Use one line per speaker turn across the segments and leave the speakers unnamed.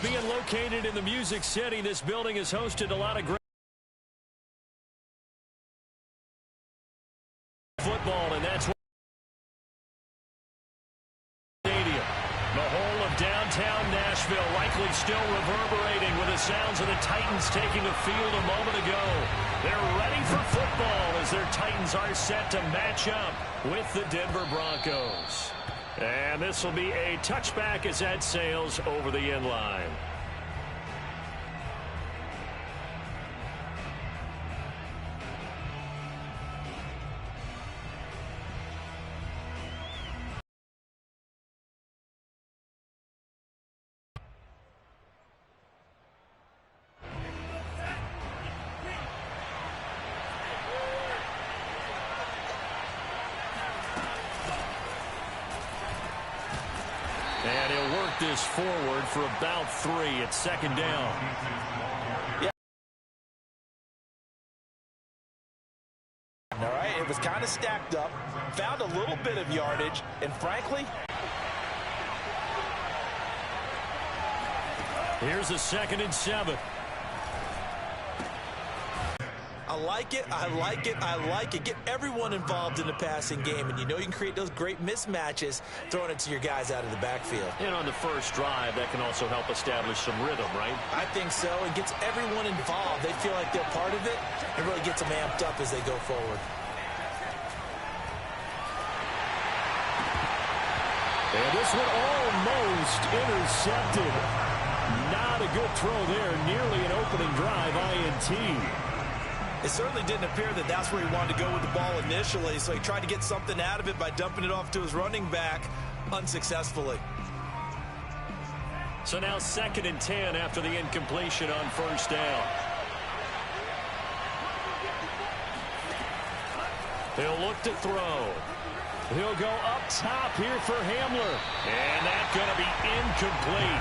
being located in the Music City, this building has hosted a lot of great football, and that's what stadium. The whole of downtown Nashville likely still reverberating with the sounds of the Titans taking the field a moment ago. They're ready for football as their Titans are set to match up with the Denver Broncos. And this will be a touchback as that sails over the end line. And he'll work this forward for about 3. It's second down.
Yeah. All right, it was kind of stacked up, found a little bit of yardage, and frankly,
here's a 2nd and 7.
I like it, I like it, I like it. Get everyone involved in the passing game, and you know you can create those great mismatches throwing it to your guys out of the backfield.
And on the first drive, that can also help establish some rhythm, right?
I think so. It gets everyone involved. They feel like they're part of it. It really gets them amped up as they go forward.
And this one almost intercepted. Not a good throw there. Nearly an opening drive, INT.
It certainly didn't appear that that's where he wanted to go with the ball initially, so he tried to get something out of it by dumping it off to his running back unsuccessfully.
So now 2nd and 10 after the incompletion on first down. He'll look to throw. He'll go up top here for Hamler. And that's going to be incomplete.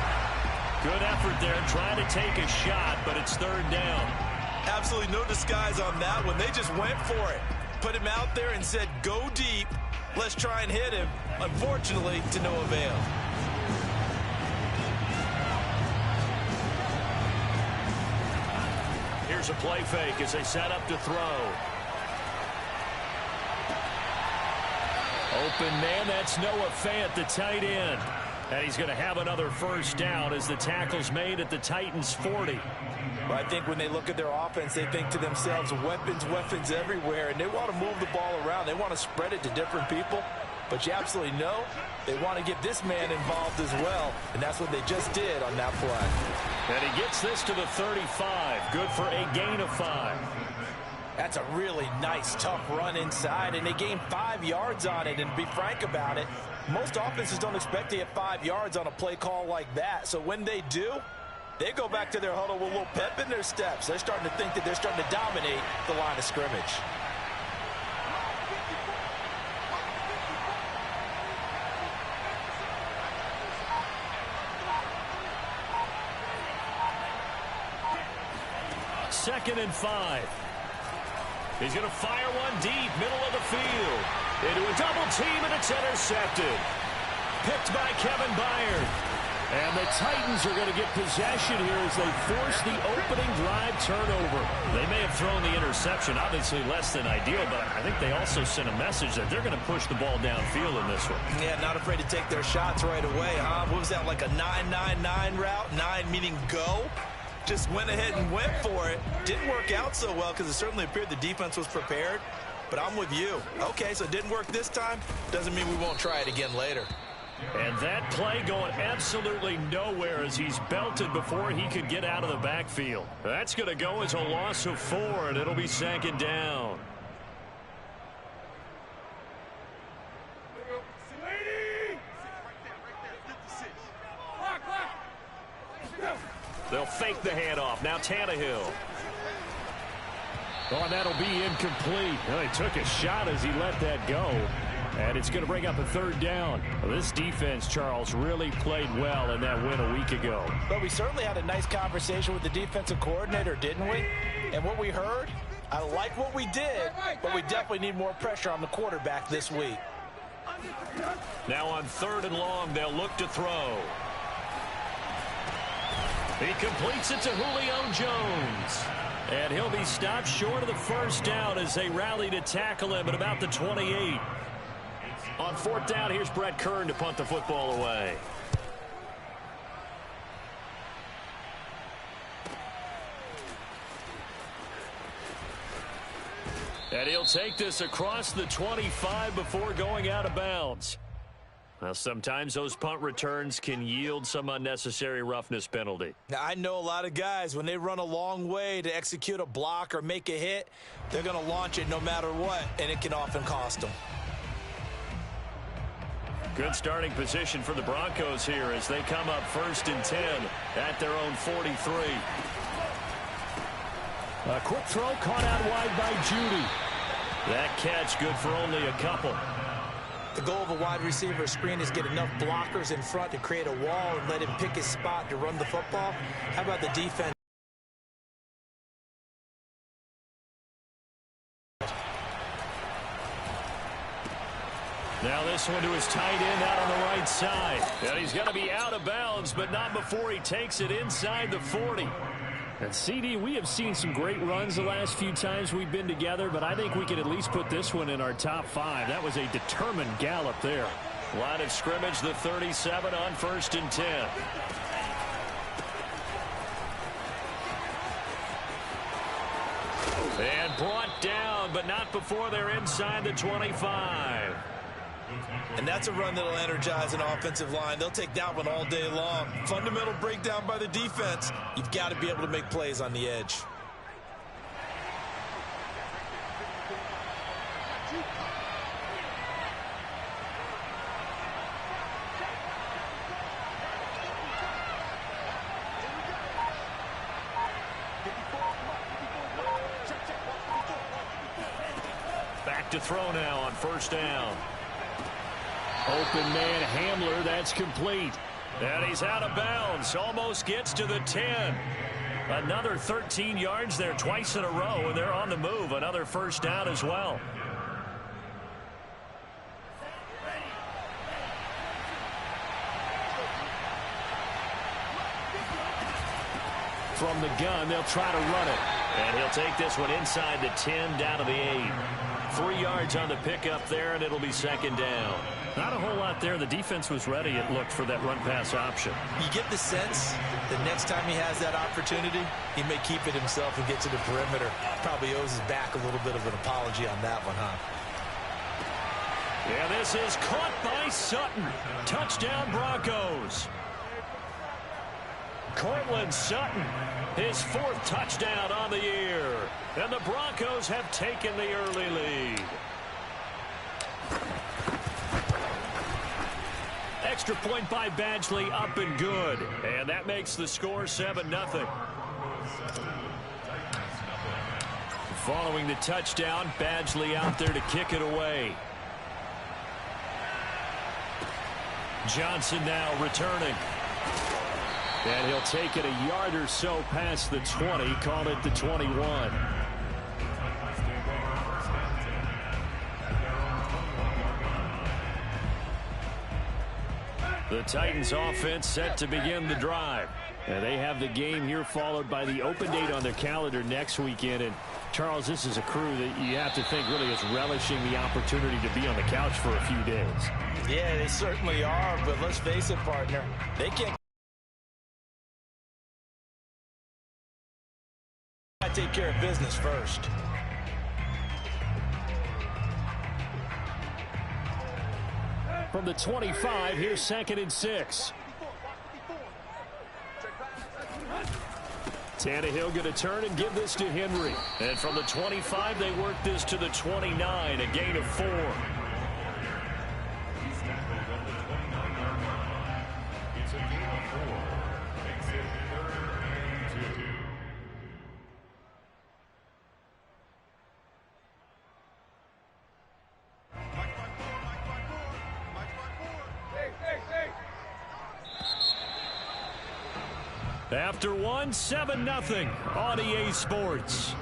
Good effort there trying to take a shot, but it's 3rd down.
Absolutely no disguise on that one. They just went for it. Put him out there and said, go deep. Let's try and hit him. Unfortunately, to no avail.
Here's a play fake as they set up to throw. Open man, that's Noah Fant, the tight end. And he's going to have another first down as the tackle's made at the Titans' 40.
Well, I think when they look at their offense, they think to themselves, weapons, weapons everywhere, and they want to move the ball around. They want to spread it to different people, but you absolutely know they want to get this man involved as well, and that's what they just did on that play.
And he gets this to the 35. Good for a gain of 5.
That's a really nice, tough run inside, and they gained 5 yards on it. And to be frank about it, most offenses don't expect to get 5 yards on a play call like that. So when they do, they go back to their huddle with a little pep in their steps. They're starting to think that they're starting to dominate the line of scrimmage.
Second and 5. He's going to fire one deep, middle of the field. Into a double team, and it's intercepted. Picked by Kevin Byard. And the Titans are going to get possession here as they force the opening drive turnover. They may have thrown the interception, obviously less than ideal, but I think they also sent a message that they're going to push the ball downfield in this one.
Yeah, not afraid to take their shots right away, huh? What was that, like a 9-9-9 route? 9 meaning go? Just went ahead and went for it. Didn't work out so well because it certainly appeared the defense was prepared. But I'm with you. Okay, so it didn't work this time. Doesn't mean we won't try it again later.
And that play going absolutely nowhere as he's belted before he could get out of the backfield. That's going to go as a loss of 4, and it'll be 2nd down. They'll fake the handoff. Now Tannehill. Oh, and that'll be incomplete. Well, he took a shot as he let that go. And it's going to bring up a 3rd down. Well, this defense, Charles, really played well in that win a week ago.
But we certainly had a nice conversation with the defensive coordinator, didn't we? And what we heard, I like what we did, but we definitely need more pressure on the quarterback this week.
Now on 3rd and long, they'll look to throw. He completes it to Julio Jones. And he'll be stopped short of the first down as they rally to tackle him at about the 28. On fourth down, here's Brett Kern to punt the football away. And he'll take this across the 25 before going out of bounds. Well, sometimes those punt returns can yield some unnecessary roughness penalty.
Now, I know a lot of guys, when they run a long way to execute a block or make a hit, they're going to launch it no matter what, and it can often cost them.
Good starting position for the Broncos here as they come up 1st and 10 at their own 43. A quick throw caught out wide by Judy. That catch good for only a couple.
The goal of a wide receiver screen is get enough blockers in front to create a wall and let him pick his spot to run the football. How about the defense?
Now this one to his tight end out on the right side. And he's going to be out of bounds, but not before he takes it inside the 40.
And CD, we have seen some great runs the last few times we've been together, but I think we could at least put this one in our top 5. That was a determined gallop there.
Line of scrimmage, the 37 on 1st and 10. And brought down, but not before they're inside the 25.
And that's a run that'll energize an offensive line. They'll take that one all day long. Fundamental breakdown by the defense. You've got to be able to make plays on the edge.
Back to throw now on 1st down.
Open man Hamler, that's complete.
And he's out of bounds. Almost gets to the 10. Another 13 yards there twice in a row, and they're on the move. Another 1st down as well.
From the gun, they'll try to run it.
And he'll take this one inside the 10 down to the 8. 3 yards on the pickup there, and it'll be 2nd down.
Not a whole lot there. The defense was ready, it looked, for that run-pass option.
You get the sense that next time he has that opportunity, he may keep it himself and get to the perimeter. Probably owes his back a little bit of an apology on that one, huh?
Yeah, this is caught by Sutton. Touchdown, Broncos. Cortland Sutton, his 4th touchdown on the year. And the Broncos have taken the early lead. Extra point by Badgley, up and good. And that makes the score 7-0. Following the touchdown, Badgley out there to kick it away. Johnson now returning. And he'll take it a yard or so past the 20, call it the 21. The Titans offense set to begin the drive.
And they have the game here followed by the open date on their calendar next weekend. And Charles, this is a crew that you have to think really is relishing the opportunity to be on the couch for a few days.
Yeah, they certainly are, but let's face it, partner. They can't take care of business first.
From the 25, here's 2nd and 6.
Tannehill going to turn and give this to Henry. And from the 25, they work this to the 29, a gain of 4. After one, 7-0 on EA Sports.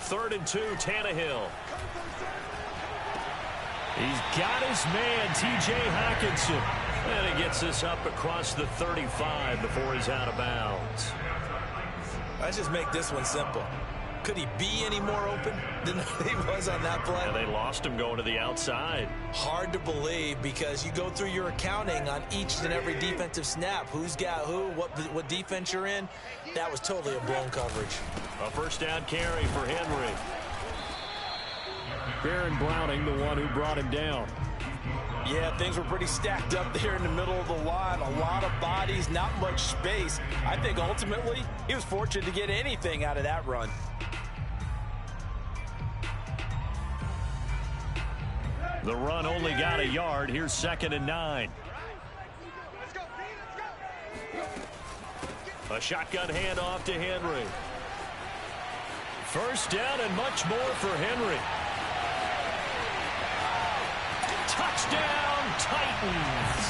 3rd and 2, Tannehill. He's got his man, T.J. Hockenson. And he gets this up across the 35 before he's out of bounds.
Let's just make this one simple. Could he be any more open than he was on that play?
And they lost him going to the outside.
Hard to believe because you go through your accounting on each and every defensive snap. Who's got who, what defense you're in. That was totally a blown coverage.
A 1st down carry for Henry.
Baron Browning, the one who brought him down.
Yeah, things were pretty stacked up there in the middle of the line. A lot of bodies, not much space. I think ultimately he was fortunate to get anything out of that run.
The run only got a yard. Here's 2nd and 9. A shotgun handoff to Henry. 1st down and much more for Henry. Touchdown, Titans.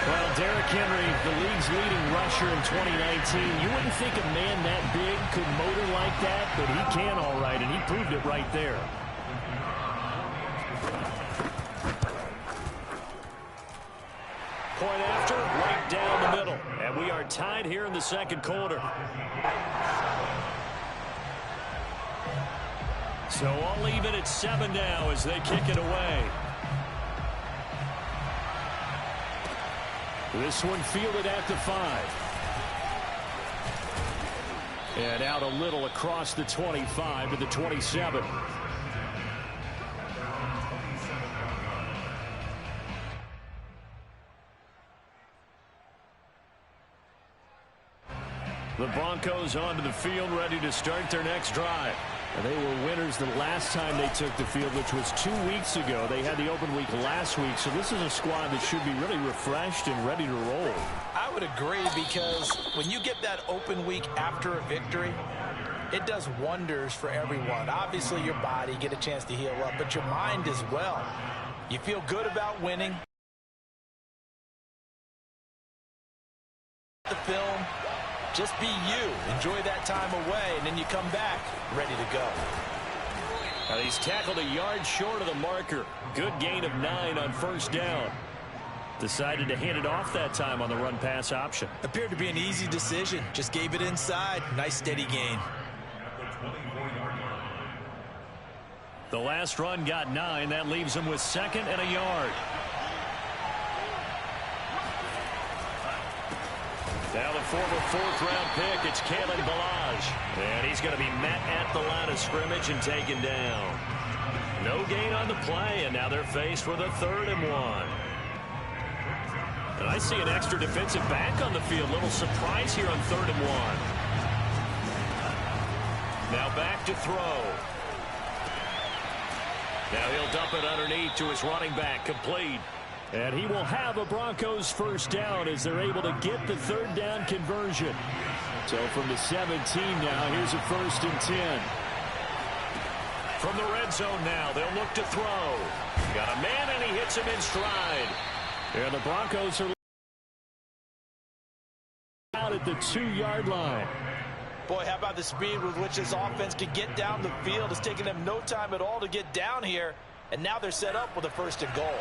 Well, Derrick Henry, the league's leading rusher in 2019. You wouldn't think a man that big could motor like that, but he can all right, and he proved it right there.
Point after, right down the middle. And we are tied here in the 2nd quarter. So all even at 7 now as they kick it away.
This one fielded at the 5. And out a little across the 25 to the 27.
The Broncos onto the field, ready to start their next drive.
And they were winners the last time they took the field, which was 2 weeks ago. They had the open week last week, so this is a squad that should be really refreshed and ready to roll.
I would agree because when you get that open week after a victory, it does wonders for everyone. Obviously, your body, get a chance to heal up, but your mind as well. You feel good about winning. The film. Just be you. Enjoy that time away, and then you come back ready to go.
Now he's tackled a yard short of the marker. Good gain of 9 on 1st down. Decided to hand it off that time on the run-pass option.
Appeared to be an easy decision. Just gave it inside. Nice steady gain.
The last run got 9. That leaves him with 2nd and a yard. Now the former 4th-round pick, it's Kalen Ballage. And he's going to be met at the line of scrimmage and taken down. No gain on the play, and now they're faced with a 3rd and 1. And I see an extra defensive back on the field. Little surprise here on 3rd and 1. Now back to throw. Now he'll dump it underneath to his running back, complete.
And he will have a Broncos 1st down as they're able to get the 3rd down conversion. So from the 17 now, here's a 1st and 10.
From the red zone now, they'll look to throw. Got a man, and he hits him in stride.
And the Broncos are out at the 2-yard line.
Boy, how about the speed with which this offense can get down the field? It's taken them no time at all to get down here. And now they're set up with a 1st and goal.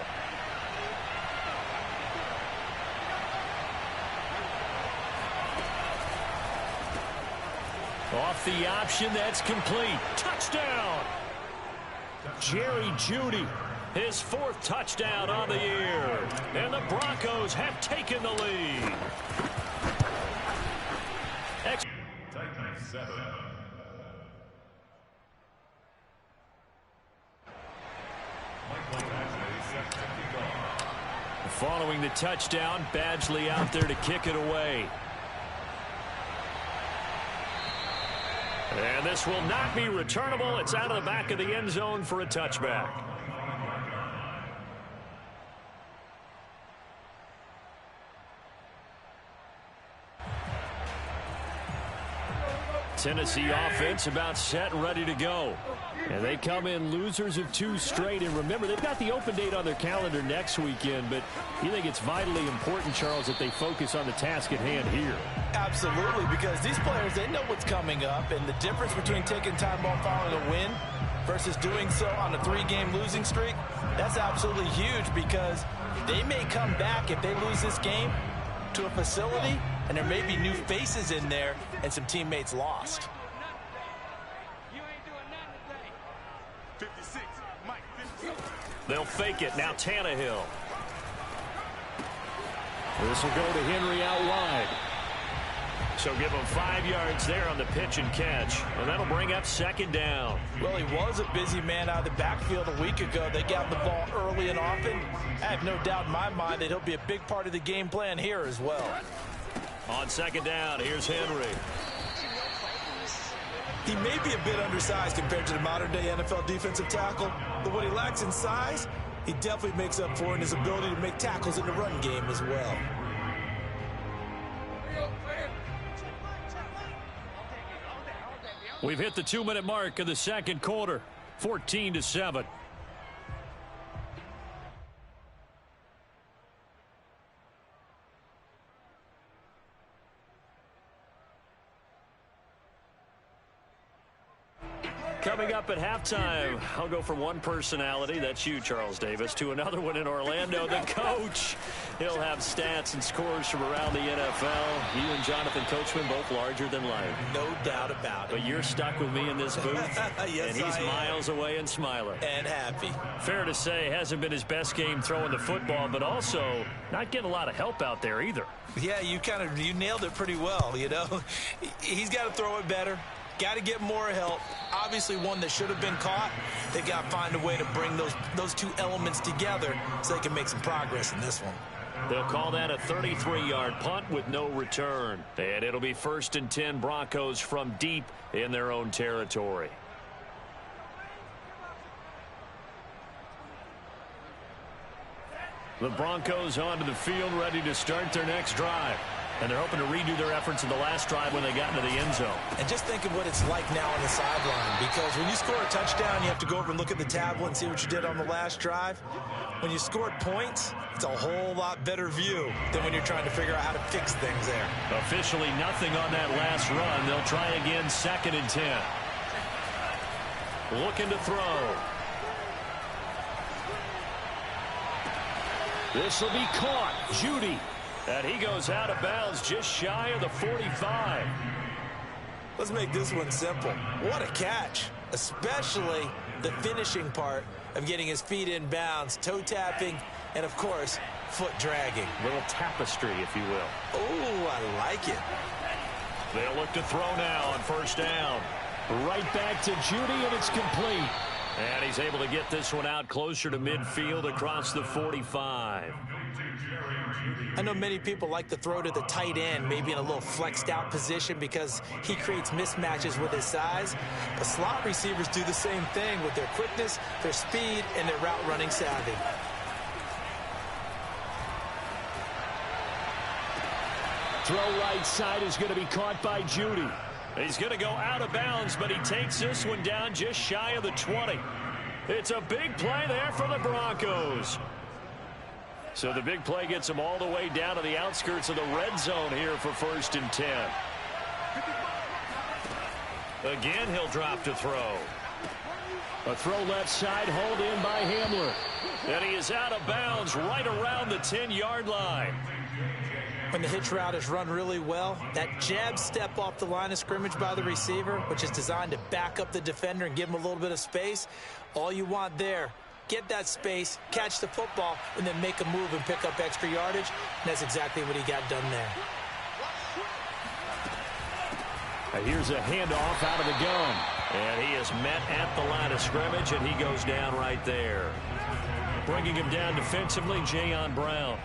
Off the option, that's complete. Touchdown! Jerry Jeudy, his 4th touchdown on the year. And the Broncos have taken the lead. Following the touchdown, Badgley out there to kick it away. And this will not be returnable. It's out of the back of the end zone for a touchback. Tennessee offense about set and ready to go.
And they come in losers of 2 straight. And remember, they've got the open date on their calendar next weekend, but you think it's vitally important, Charles, that they focus on the task at hand here?
Absolutely, because these players, they know what's coming up, and the difference between taking time off following a win versus doing so on a 3-game losing streak, that's absolutely huge, because they may come back if they lose this game to a facility, and there may be new faces in there and some teammates lost.
They'll fake it. Now Tannehill.
This will go to Henry out wide.
So give him 5 yards there on the pitch and catch. And that'll bring up 2nd down.
Well, he was a busy man out of the backfield a week ago. They got the ball early and often. I have no doubt in my mind that he'll be a big part of the game plan here as well.
On 2nd down, here's Henry.
He may be a bit undersized compared to the modern-day NFL defensive tackle, but what he lacks in size, he definitely makes up for in his ability to make tackles in the run game as well.
We've hit the 2-minute mark of the 2nd quarter, 14-7. Coming up at halftime, I'll go from one personality, that's you, Charles Davis, to another one in Orlando, the coach. He'll have stats and scores from around the NFL. You and Jonathan Coachman, both larger than life.
No doubt about it.
But you're stuck with me in this booth,
yes,
and he's miles away and smiling.
And happy.
Fair to say, hasn't been his best game throwing the football, but also not getting a lot of help out there either.
Yeah, you nailed it pretty well, you know. He's got to throw it better. Got to get more help. Obviously one that should have been caught. They got to find a way to bring those 2 elements together so they can make some progress in this one.
They'll call that a 33-yard punt with no return. And it'll be 1st and 10 Broncos from deep in their own territory. The Broncos onto the field, ready to start their next drive. And they're hoping to redo their efforts in the last drive when they got into the end zone.
And just think of what it's like now on the sideline, because when you score a touchdown, you have to go over and look at the tablet and see what you did on the last drive. When you scored points, it's a whole lot better view than when you're trying to figure out how to fix things there.
Officially nothing on that last run. They'll try again, 2nd and 10. Looking to throw. This will be caught. Judy. And he goes out of bounds just shy of the 45.
Let's make this one simple. What a catch, especially the finishing part of getting his feet in bounds, toe tapping, and, of course, foot dragging.
Little tapestry, if you will.
Oh, I like it.
They'll look to throw now on 1st down. Right back to Judy, and it's complete. And he's able to get this one out closer to midfield across the 45.
I know many people like to throw to the tight end, maybe in a little flexed out position because he creates mismatches with his size. But slot receivers do the same thing with their quickness, their speed, and their route running savvy.
Throw right side is going to be caught by Judy. He's going to go out of bounds, but he takes this one down just shy of the 20. It's a big play there for the Broncos. So the big play gets him all the way down to the outskirts of the red zone here for 1st and 10. Again, he'll drop to throw. A throw left side, hauled in by Hamler. And he is out of bounds right around the 10-yard line.
When the hitch route is run really well, that jab step off the line of scrimmage by the receiver, which is designed to back up the defender and give him a little bit of space, all you want there, get that space, catch the football, and then make a move and pick up extra yardage. And that's exactly what he got done there.
Here's a handoff out of the gun. And he is met at the line of scrimmage, and he goes down right there. Bringing him down defensively, Jayon Brown.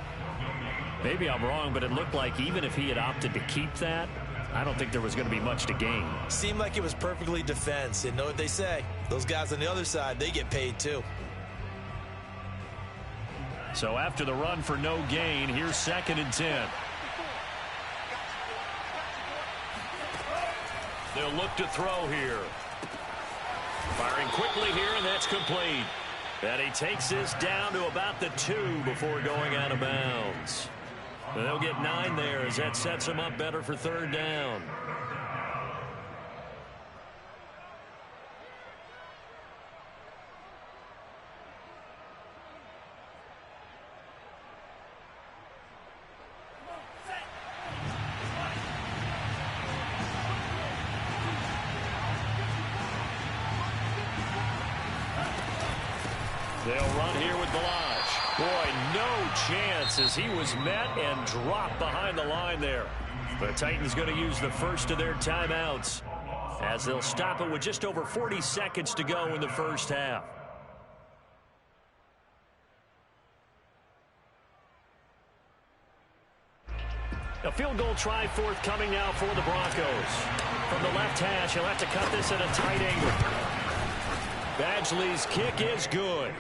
Maybe I'm wrong, but it looked like even if he had opted to keep that, I don't think there was going to be much to gain.
Seemed like it was perfectly defense. And know what they say? Those guys on the other side, they get paid too.
So after the run for no gain, here's 2nd and 10. They'll look to throw here. Firing quickly here, and that's complete. And he takes this down to about the 2 before going out of bounds. And they'll get 9 there as that sets him up better for third down. They'll run here with Balaj. Boy, no chance as he was met and dropped behind the line there. The Titans going to use the first of their timeouts as they'll stop it with just over 40 seconds to go in the first half. A field goal try forthcoming now for the Broncos. From the left hash, he'll have to cut this at a tight angle. Badgley's kick is good.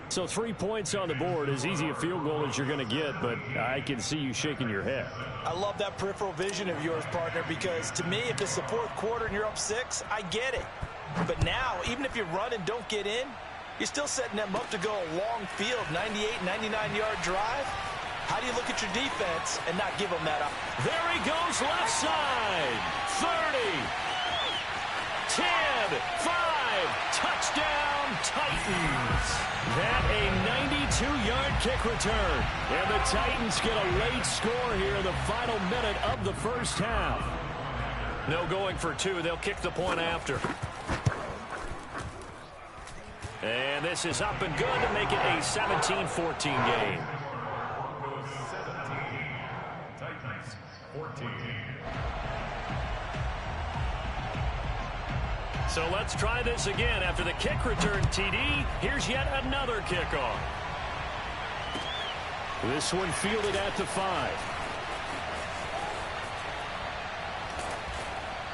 So 3 points on the board, as easy a field goal as you're going to get, but I can see you shaking your head.
I love that peripheral vision of yours, partner, because to me, if it's the fourth quarter and you're up 6, I get it. But now, even if you run and don't get in, you're still setting them up to go a long field, 98, 99-yard drive. How do you look at your defense and not give them that up?
There he goes, left side. 30, 10, 5, touchdown, Titans. That a 92-yard kick return. And the Titans get a late score here in the final minute of the first half. No going for 2. They'll kick the point after. And this is up and good to make it a 17-14 game.
14.
So let's try this again. After the kick return, TD, here's yet another kickoff. This one fielded at the 5.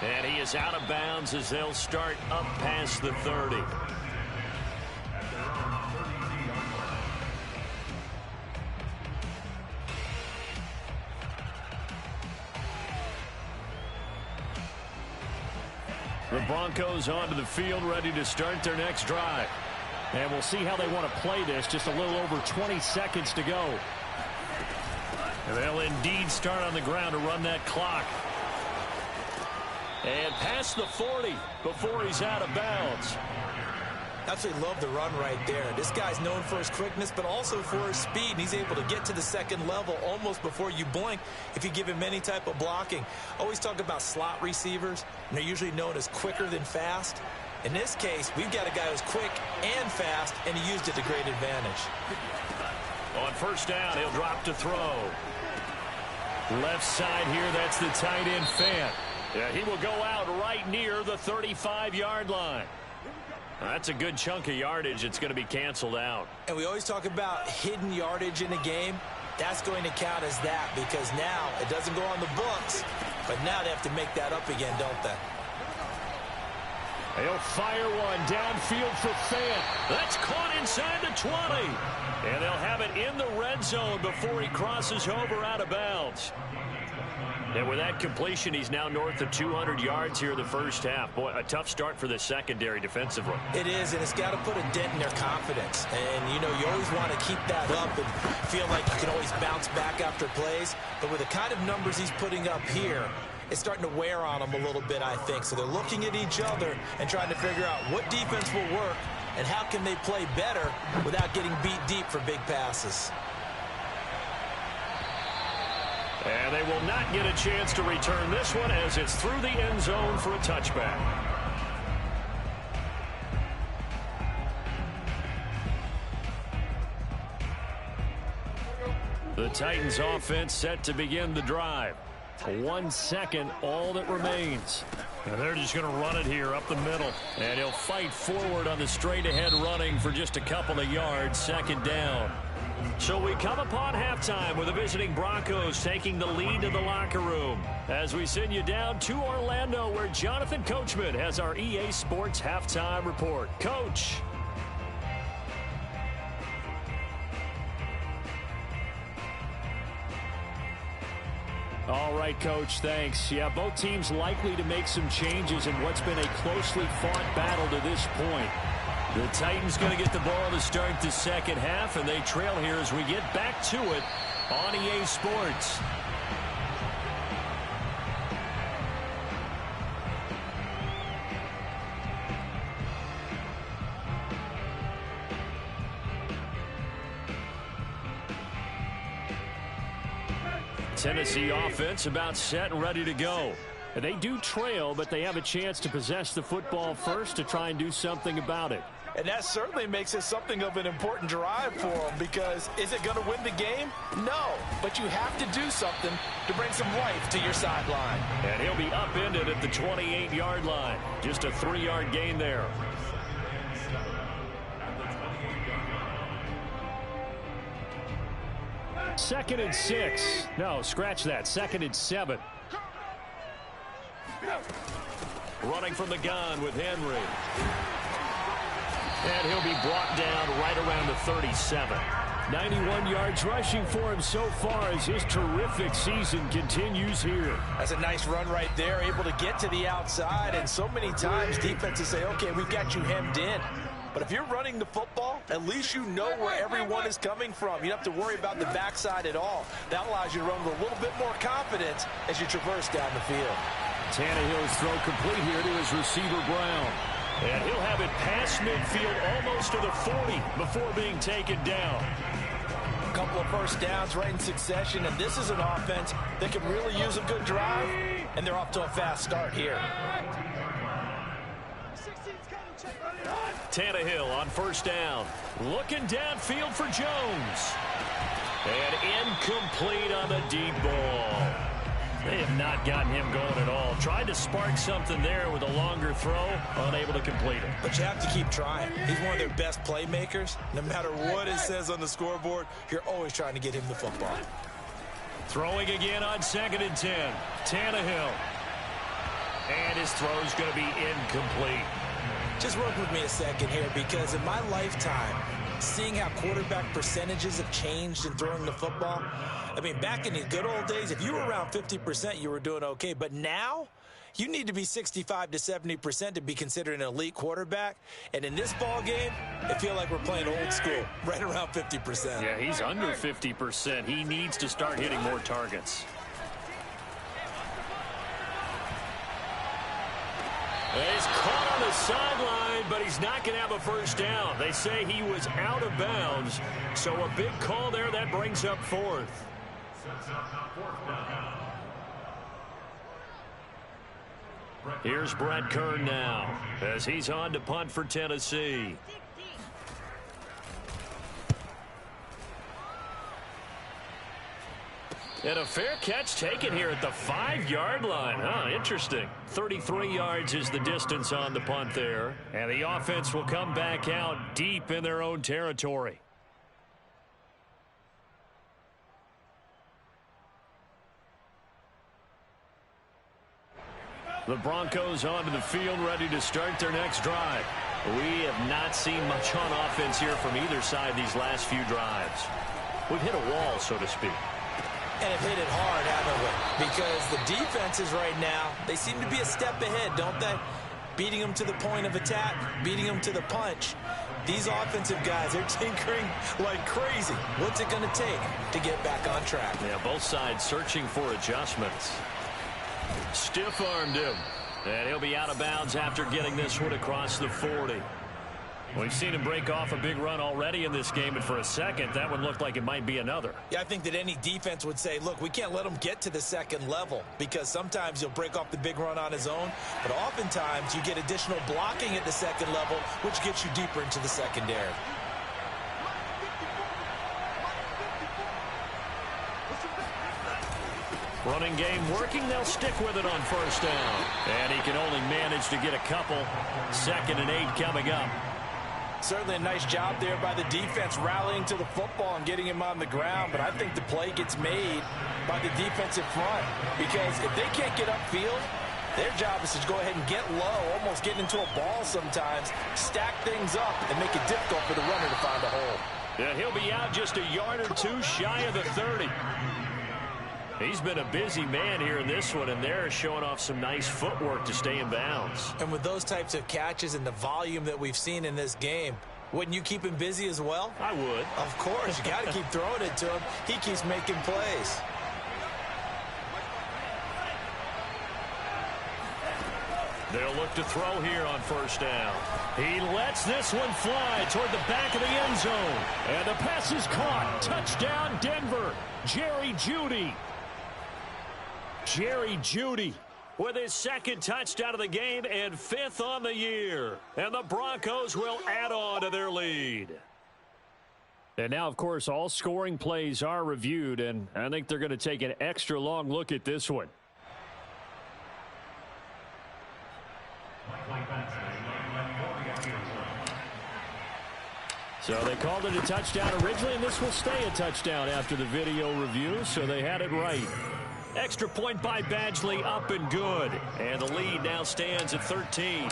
And he is out of bounds as they'll start up past the 30. The Broncos onto the field, ready to start their next drive. And we'll see how they want to play this. Just a little over 20 seconds to go. And they'll indeed start on the ground to run that clock. And past the 40 before he's out of bounds.
Absolutely love the run right there. This guy's known for his quickness, but also for his speed. And he's able to get to the second level almost before you blink if you give him any type of blocking. Always talk about slot receivers, and they're usually known as quicker than fast. In this case, we've got a guy who's quick and fast, and he used it to great advantage.
On first down, he'll drop to throw. Left side here, that's the tight end Fant. Yeah, he will go out right near the 35-yard line. That's a good chunk of yardage. It's going to be canceled out.
And we always talk about hidden yardage in a game. That's going to count as that because now it doesn't go on the books, but now they have to make that up again, don't they?
They'll fire one downfield for Fant. That's caught inside the 20. And they'll have it in the red zone before he crosses over out of bounds. And with that completion, he's now north of 200 yards here in the first half. Boy, a tough start for the secondary defensively.
It is, and it's got to put a dent in their confidence. And, you know, you always want to keep that up and feel like you can always bounce back after plays. But with the kind of numbers he's putting up here, it's starting to wear on them a little bit, I think. So they're looking at each other and trying to figure out what defense will work and how can they play better without getting beat deep for big passes.
And they will not get a chance to return this one as it's through the end zone for a touchback. The Titans offense set to begin the drive. 1 second, all that remains. And they're just going to run it here up the middle. And he'll fight forward on the straight-ahead running for just a couple of yards, second down. So we come upon halftime with the visiting Broncos taking the lead to the locker room as we send you down to Orlando where Jonathan Coachman has our EA Sports halftime report. Coach. All right, Coach, thanks. Yeah, both teams likely to make some changes in what's been a closely fought battle to this point. The Titans going to get the ball to start the second half, and they trail here as we get back to it on EA Sports. Tennessee offense about set and ready to go. And they do trail, but they have a chance to possess the football first to try and do something about it.
And that certainly makes it something of an important drive for them, because is it going to win the game? No, but you have to do something to bring some life to your sideline.
And he'll be upended at the 28-yard line. Just a 3-yard gain there. Second and 6. No, scratch that. Second and 7. Running from the gun with Henry. And he'll be brought down right around the 37. 91 yards rushing for him so far as his terrific season continues here.
That's a nice run right there, able to get to the outside. And so many times defenses say, okay, we've got you hemmed in. But if you're running the football, at least you know where everyone is coming from. You don't have to worry about the backside at all. That allows you to run with a little bit more confidence as you traverse down the field.
Tannehill's throw complete here to his receiver, Brown. And he'll have it past midfield almost to the 40 before being taken down.
A couple of first downs right in succession, and this is an offense that can really use a good drive, and they're off to a fast start here.
Tannehill on first down. Looking downfield for Jones. And incomplete on the deep ball. They have not gotten him going at all. Tried to spark something there with a longer throw. Unable to complete it.
But you have to keep trying. He's one of their best playmakers. No matter what it says on the scoreboard, you're always trying to get him the football.
Throwing again on 2nd and 10. Tannehill. And his throw's going to be incomplete.
Just work with me a second here, because in my lifetime, seeing how quarterback percentages have changed in throwing the football, I mean, back in the good old days, if you were around 50%, you were doing okay. But now, you need to be 65 to 70% to be considered an elite quarterback. And in this ball game, I feel like we're playing old school, right around 50%.
Yeah, he's under 50%. He needs to start hitting more targets. He's caught on the sideline, but he's not going to have a first down. They say he was out of bounds, so a big call there that brings up 4th. Here's Brett Kern now as he's on to punt for Tennessee. And a fair catch taken here at the 5-yard line. Interesting. 33 yards is the distance on the punt there. And the offense will come back out deep in their own territory. The Broncos onto the field, ready to start their next drive. We have not seen much on offense here from either side these last few drives. We've hit a wall, so to speak.
And have hit it hard, haven't we? Because the defenses right now, they seem to be a step ahead, don't they? Beating them to the point of attack, beating them to the punch. These offensive guys, they're tinkering like crazy. What's it going to take to get back on track?
Yeah, both sides searching for adjustments. Stiff-armed him. And he'll be out of bounds after getting this one across the 40. We've seen him break off a big run already in this game, and for a second, that one looked like it might be another.
Yeah, I think that any defense would say, look, we can't let him get to the second level, because sometimes he'll break off the big run on his own, but oftentimes you get additional blocking at the second level, which gets you deeper into the secondary.
Running game working. They'll stick with it on first down. And he can only manage to get a couple. 2nd and 8 coming up.
Certainly a nice job there by the defense rallying to the football and getting him on the ground, but I think the play gets made by the defensive front, because if they can't get upfield, their job is to go ahead and get low, almost get into a ball sometimes, stack things up, and make it difficult for the runner to find a hole.
And he'll be out just a yard or two shy of the 30. He's been a busy man here in this one, and they're showing off some nice footwork to stay in bounds.
And with those types of catches and the volume that we've seen in this game, wouldn't you keep him busy as well?
I would.
Of course. You got to keep throwing it to him. He keeps making plays.
They'll look to throw here on first down. He lets this one fly toward the back of the end zone. And the pass is caught. Touchdown, Denver. Jerry Jeudy. Jerry Jeudy with his second touchdown of the game and 5th on the year. And the Broncos will add on to their lead. And now, of course, all scoring plays are reviewed, and I think they're going to take an extra long look at this one. So they called it a touchdown originally, and this will stay a touchdown after the video review, so they had it right. Extra point by Badgley, up and good. And the lead now stands at 13.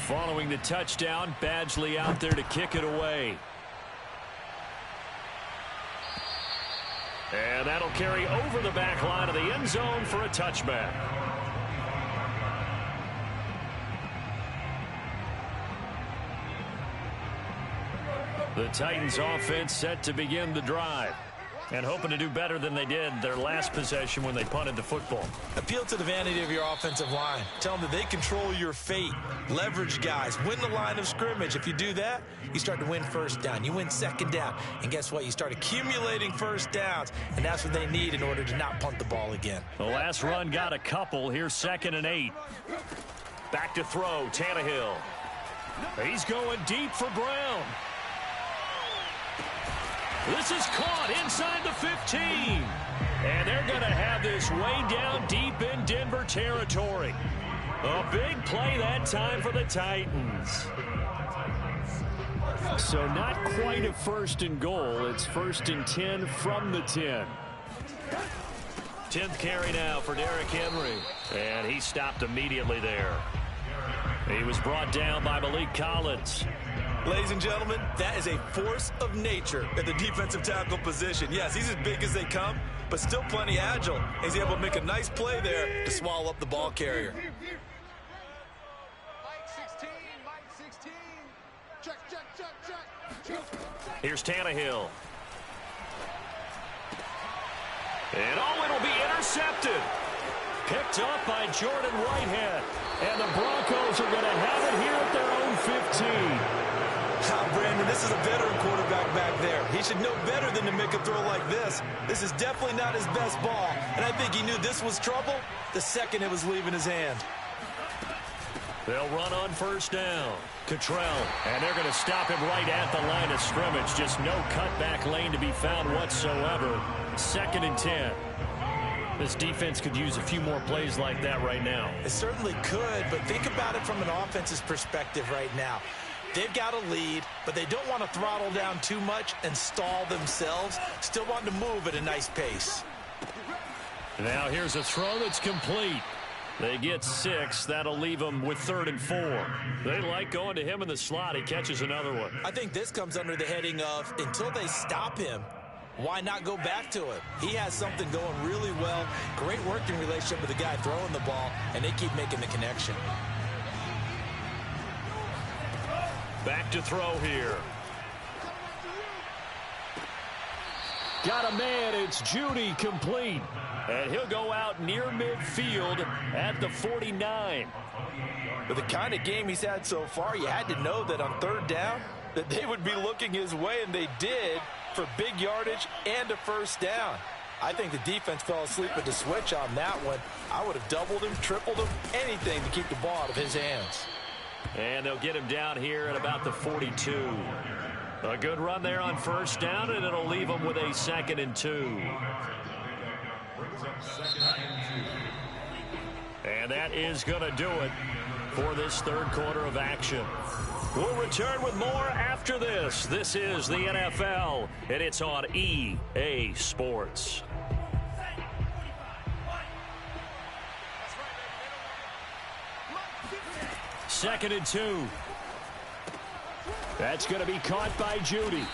Following the touchdown, Badgley out there to kick it away. And that'll carry over the back line of the end zone for a touchback. The Titans offense set to begin the drive, and hoping to do better than they did their last possession when they punted the football.
Appeal to the vanity of your offensive line. Tell them that they control your fate. Leverage guys. Win the line of scrimmage. If you do that, you start to win first down. You win second down. And guess what? You start accumulating first downs, and that's what they need in order to not punt the ball again.
The last run got a couple. Here's 2nd and 8. Back to throw, Tannehill. He's going deep for Brown. This is caught inside the 15. And they're going to have this way down deep in Denver territory. A big play that time for the Titans. So not quite a 1st and goal. It's 1st and 10 from the 10. 10th carry now for Derrick Henry. And he stopped immediately there. He was brought down by Malik Collins.
Ladies and gentlemen, that is a force of nature at the defensive tackle position. Yes, he's as big as they come, but still plenty agile. He's able to make a nice play there to swallow up the ball carrier.
Here's Tannehill. And it'll be intercepted. Picked up by Jordan Whitehead. And the Broncos are going to have it here at their own 15.
Brandon, this is a veteran quarterback back there. He should know better than to make a throw like this. This is definitely not his best ball, and I think he knew this was trouble the second it was leaving his hand.
They'll run on first down. Cottrell, and they're going to stop him right at the line of scrimmage. Just no cutback lane to be found whatsoever. 2nd and 10. This defense could use a few more plays like that right now.
It certainly could, but think about it from an offense's perspective right now. They've got a lead, but they don't want to throttle down too much and stall themselves. Still want to move at a nice pace.
Now here's a throw that's complete. They get 6. That'll leave them with 3rd and 4. They like going to him in the slot. He catches another one.
I think this comes under the heading of until they stop him, why not go back to it? He has something going really well. Great working relationship with the guy throwing the ball, and they keep making the connection.
Back to throw here. Got a man. It's Jeudy complete. And he'll go out near midfield at the 49.
With the kind of game he's had so far, you had to know that on 3rd down that they would be looking his way, and they did, for big yardage and a first down. I think the defense fell asleep with the switch on that one. I would have doubled him, tripled him, anything to keep the ball out of his hands.
And they'll get him down here at about the 42. A good run there on first down, and it'll leave them with a 2nd and 2. And that is going to do it for this 3rd quarter of action. We'll return with more after this. This is the NFL, and it's on EA Sports. Second and 2. That's going to be caught by Jeudy.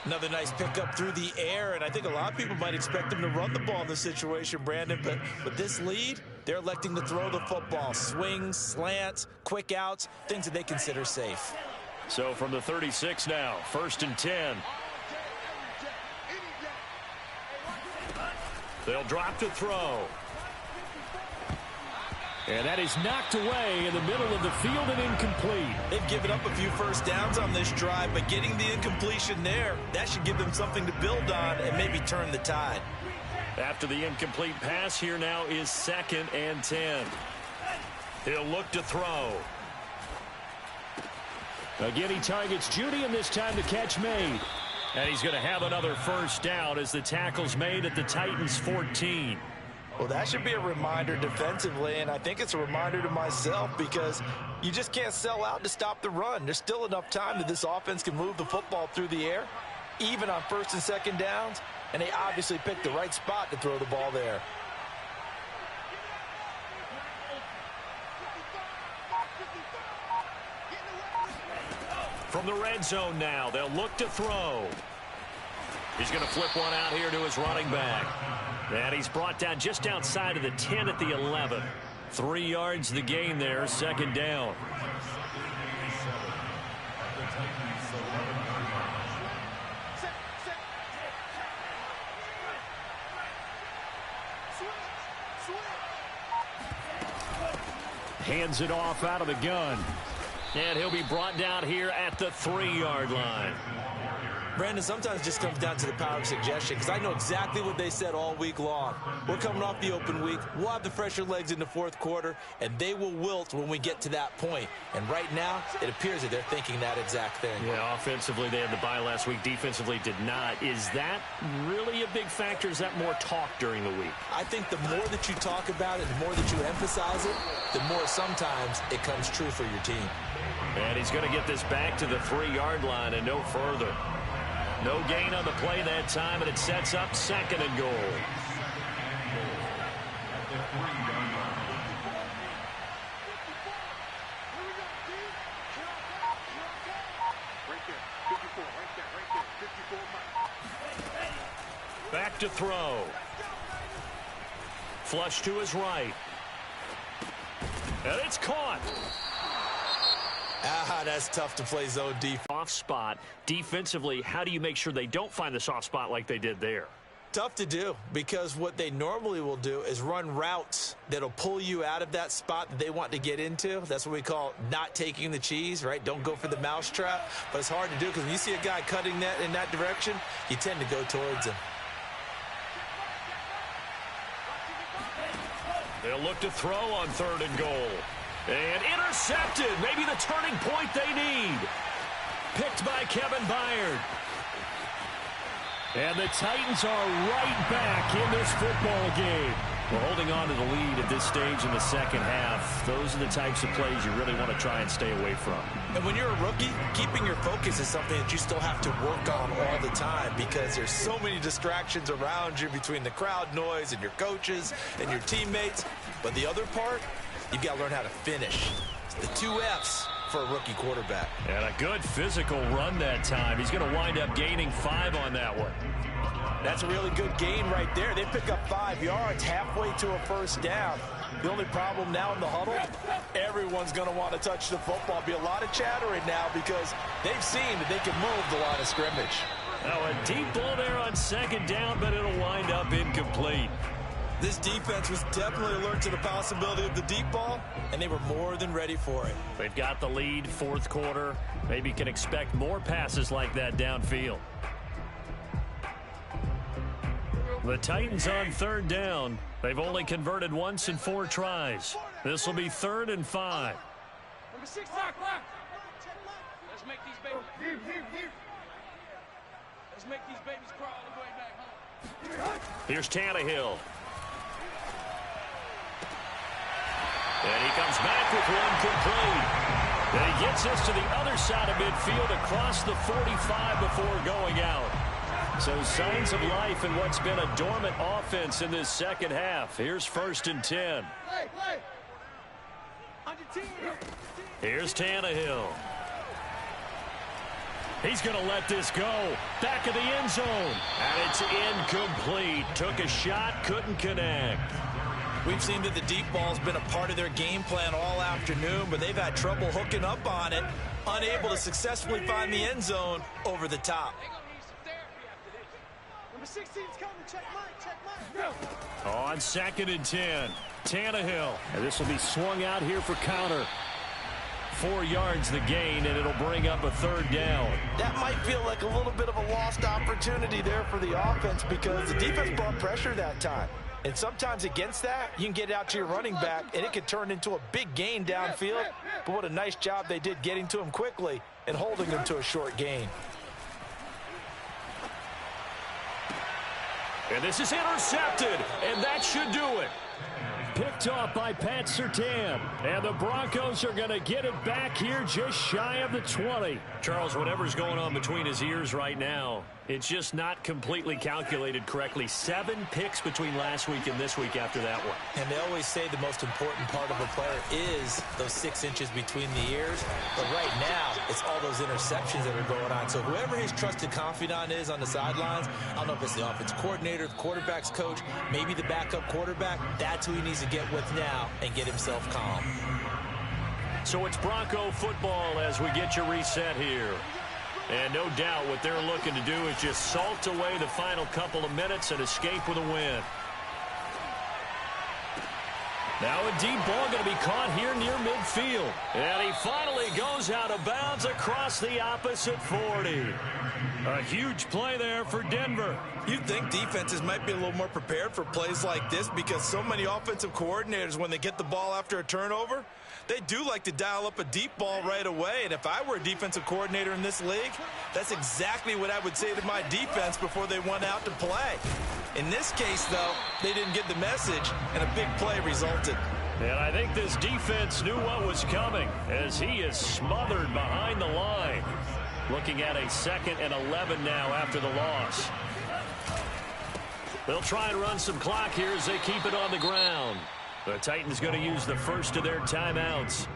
Another nice pickup through the air, and I think a lot of people might expect them to run the ball in this situation, Brandon, but with this lead, they're electing to throw the football. Swings, slants, quick outs, things that they consider safe.
So from the 36 now, 1st and 10. They'll drop to throw. And that is knocked away in the middle of the field and incomplete.
They've given up a few first downs on this drive, but getting the incompletion there, that should give them something to build on and maybe turn the tide.
After the incomplete pass, here now is 2nd and 10. He'll look to throw. Again, he targets Judy, and this time the catch made. And he's going to have another first down as the tackle's made at the Titans' 14.
Well, that should be a reminder defensively, and I think it's a reminder to myself because you just can't sell out to stop the run. There's still enough time that this offense can move the football through the air, even on 1st and 2nd downs, and they obviously picked the right spot to throw the ball there.
From the red zone now, they'll look to throw. He's going to flip one out here to his running back. And he's brought down just outside of the 10 at the 11. 3 yards the gain there, 2nd down. Hands it off out of the gun. And he'll be brought down here at the 3-yard line.
Brandon, sometimes it just comes down to the power of suggestion because I know exactly what they said all week long. We're coming off the open week. We'll have the fresher legs in the 4th quarter, and they will wilt when we get to that point. And right now, it appears that they're thinking that exact thing.
Yeah, offensively, they had the bye last week. Defensively, did not. Is that really a big factor? Is that more talk during the week?
I think the more that you talk about it, the more that you emphasize it, the more sometimes it comes true for your team.
And he's going to get this back to the 3-yard line and no further. No gain on the play that time, and it sets up 2nd and goal. Back to throw. Flush to his right. And it's caught.
That's tough to play zone defense.
Off spot. Defensively, how do you make sure they don't find the soft spot like they did there?
Tough to do because what they normally will do is run routes that'll pull you out of that spot that they want to get into. That's what we call not taking the cheese, right? Don't go for the mousetrap. But it's hard to do because when you see a guy cutting that in that direction, you tend to go towards him.
They'll look to throw on 3rd and goal. And intercepted. Maybe the turning point they need. Picked by Kevin Byard. And the Titans are right back in this football game. Well, holding on to the lead at this stage in the 2nd half, those are the types of plays you really want to try and stay away from.
And when you're a rookie, keeping your focus is something that you still have to work on all the time because there's so many distractions around you between the crowd noise and your coaches and your teammates. But the other part, you've got to learn how to finish. It's the 2 F's for a rookie quarterback.
And a good physical run that time. He's going to wind up gaining 5 on that one.
That's a really good gain right there. They pick up 5 yards halfway to a first down. The only problem now in the huddle, everyone's going to want to touch the football. Be a lot of chattering now because they've seen that they can move the line of scrimmage.
Now a deep ball there on 2nd down, but it'll wind up incomplete.
This defense was definitely alert to the possibility of the deep ball, and they were more than ready for it.
They've got the lead, 4th quarter. Maybe can expect more passes like that downfield. The Titans on 3rd down. They've only converted once in 4 tries. This will be 3rd and 5.
Number 6, lock. Let's make these babies. Let's make these babies crawl all the way back home.
Here's Tannehill. And he comes back with one complete. And he gets us to the other side of midfield across the 45 before going out. So signs of life in what's been a dormant offense in this 2nd half. Here's 1st and 10. Here's Tannehill. He's going to let this go. Back of the end zone. And it's incomplete. Took a shot, couldn't connect.
We've seen that the deep ball's been a part of their game plan all afternoon, but they've had trouble hooking up on it, unable to successfully find the end zone over the top.
Number 16's coming. Check Mike.
On 2nd and 10, Tannehill. And this will be swung out here for counter. 4 yards the gain, and it'll bring up a 3rd down.
That might feel like a little bit of a lost opportunity there for the offense because the defense brought pressure that time. And sometimes against that, you can get it out to your running back, and it could turn into a big gain downfield. But what a nice job they did getting to him quickly and holding him to a short gain.
And this is intercepted, and that should do it. Picked off by Pat Surtain. And the Broncos are going to get it back here just shy of the 20. Charles, whatever's going on between his ears right now, it's just not completely calculated correctly. 7 picks between last week and this week after that one.
And they always say the most important part of a player is those 6 inches between the ears. But right now, it's all those interceptions that are going on. So whoever his trusted confidant is on the sidelines, I don't know if it's the offensive coordinator, the quarterback's coach, maybe the backup quarterback, that's who he needs to get with now and get himself calm.
So it's Bronco football as we get you reset here. And no doubt what they're looking to do is just salt away the final couple of minutes and escape with a win. Now a deep ball going to be caught here near midfield. And he finally goes out of bounds across the opposite 40. A huge play there for Denver.
You'd think defenses might be a little more prepared for plays like this because so many offensive coordinators, when they get the ball after a turnover, they do like to dial up a deep ball right away. And if I were a defensive coordinator in this league, that's exactly what I would say to my defense before they went out to play. In this case, though, they didn't get the message, and a big play resulted.
And I think this defense knew what was coming as he is smothered behind the line. Looking at a 2nd and 11 now after the loss. They'll try and run some clock here as they keep it on the ground. The Titans going to use the first of their timeouts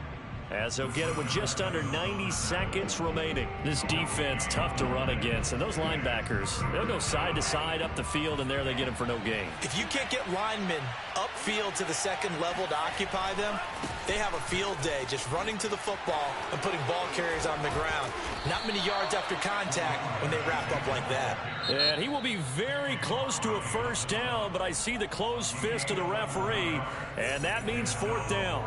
as they'll get it with just under 90 seconds remaining. This defense tough to run against, and those linebackers, they'll go side to side up the field, and there they get them for no gain.
If you can't get linemen upfield to the 2nd level to occupy them, they have a field day just running to the football and putting ball carriers on the ground. Not many yards after contact when they wrap up like that.
And he will be very close to a 1st down, but I see the closed fist of the referee, and that means 4th down.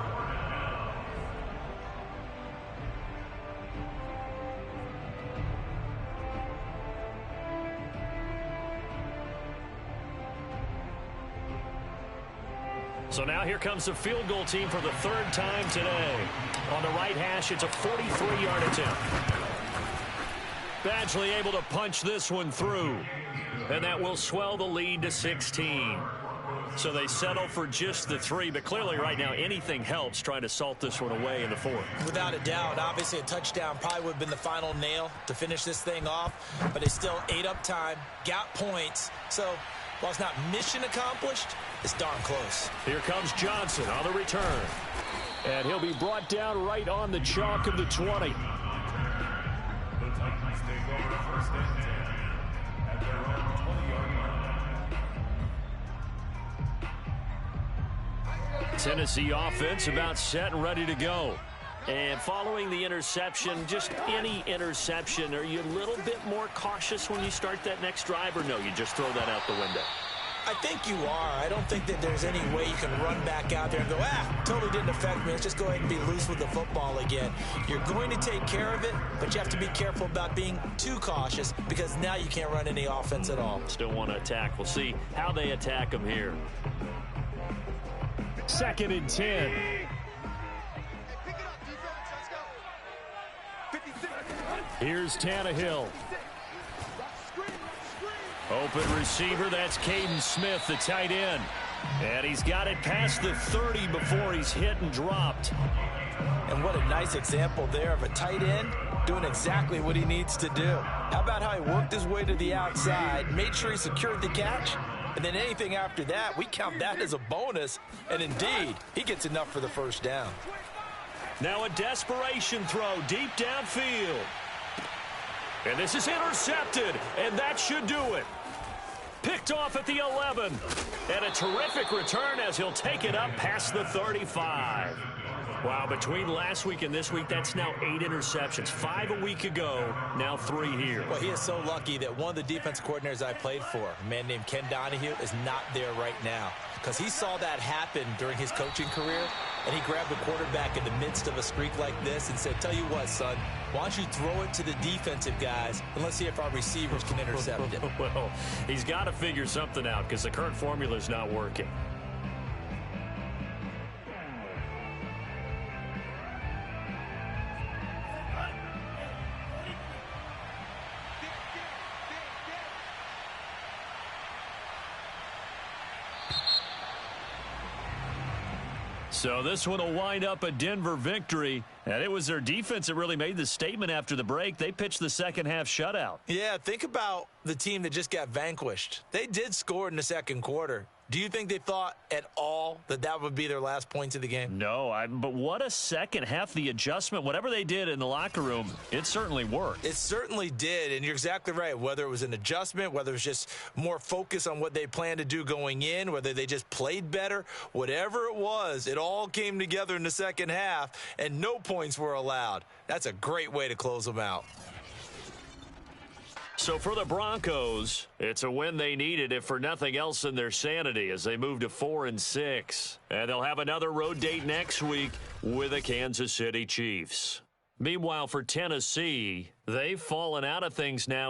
So now here comes the field goal team for the 3rd time today. On the right hash, it's a 43-yard attempt. Badgley able to punch this one through. And that will swell the lead to 16. So they settle for just the 3, but clearly right now anything helps trying to salt this one away in the 4th.
Without a doubt, obviously a touchdown probably would have been the final nail to finish this thing off, but they still ate up time, got points. So while it's not mission accomplished, it's darn close.
Here comes Johnson on the return. And he'll be brought down right on the chalk of the 20. Tennessee offense about set and ready to go. And following the interception, just any interception, are you a little bit more cautious when you start that next drive, or no, you just throw that out the window?
I think you are. I don't think that there's any way you can run back out there and go, totally didn't affect me. Let's just go ahead and be loose with the football again. You're going to take care of it, but you have to be careful about being too cautious because now you can't run any offense at all.
Still want to attack. We'll see how they attack them here. 2nd and 10. Here's Tannehill. Open receiver, that's Caden Smith, the tight end. And he's got it past the 30 before he's hit and dropped.
And what a nice example there of a tight end doing exactly what he needs to do. How about how he worked his way to the outside, made sure he secured the catch, and then anything after that, we count that as a bonus. And indeed, he gets enough for the 1st down.
Now a desperation throw deep downfield. And this is intercepted, and that should do it. Picked off at the 11. And a terrific return as he'll take it up past the 35. Wow, between last week and this week, that's now 8 interceptions. 5 a week ago, now 3 here.
Well, he is so lucky that one of the defense coordinators I played for, a man named Ken Donahue, is not there right now. Because he saw that happen during his coaching career, and he grabbed the quarterback in the midst of a streak like this and said, tell you what, son, why don't you throw it to the defensive guys, and let's see if our receivers can intercept it.
Well, he's got to figure something out because the current formula is not working. So this one will wind up a Denver victory, and it was their defense that really made the statement after the break. They pitched the second-half shutout.
Yeah, think about the team that just got vanquished. They did score in the second quarter. Do you think they thought at all that that would be their last points of the game?
No, but what a second half. The adjustment, whatever they did in the locker room, it certainly worked.
It certainly did, and you're exactly right. Whether it was an adjustment, whether it was just more focus on what they planned to do going in, whether they just played better, whatever it was, it all came together in the second half, and no points were allowed. That's a great way to close them out.
So for the Broncos, it's a win they needed, if for nothing else than their sanity, as they move to 4-6. And they'll have another road date next week with the Kansas City Chiefs. Meanwhile, for Tennessee, they've fallen out of things now.